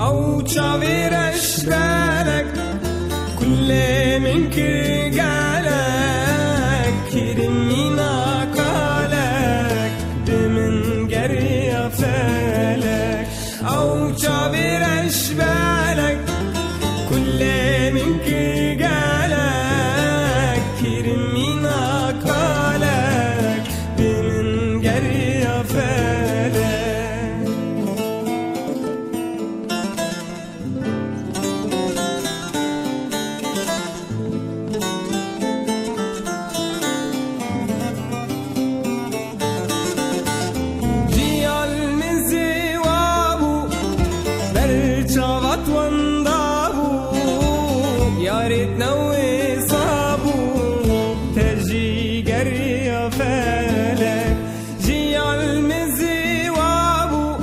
أو تشافيرش بالك كل من كرجالك كرمينا قالك بمن جري فالك أو تشافيرش بالك كل من كرجالك كرمينا قالك بمن جري فالك شافت وندابو يا ريتنا وصابو تجي قرية فالك جي المزي وابو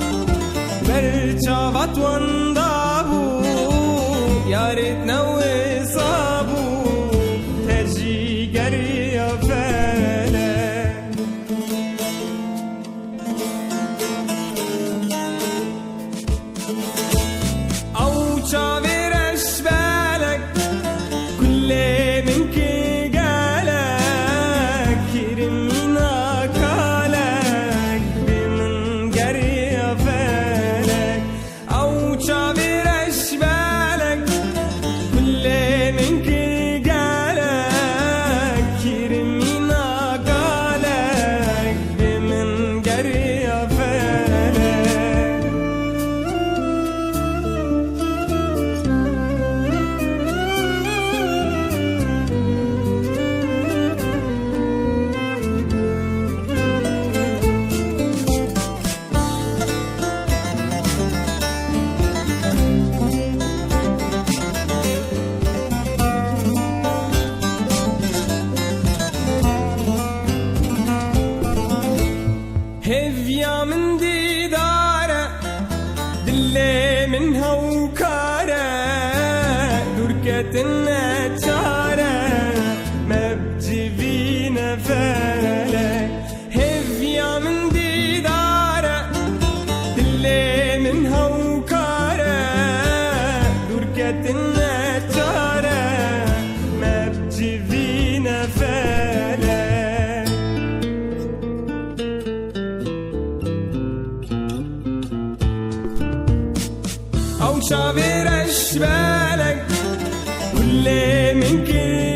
بل شافت وندابو يا ريتنا وصابو تجي قرية فالك تشافيرش بالك كل من كجالك كرمينا قالك بمن جري فالك أو تشافيرش بالك كل من كجالك كرمينا قالك بمن جري فالك هفيا من ديدارة دلي منها وكارة دركة النجارة ما بجيبينا فالك هفيا من ديدارة دلي منها وكارة دركة النجارة ما بجيبينا فالك أو تشافيرش بالك كل من كده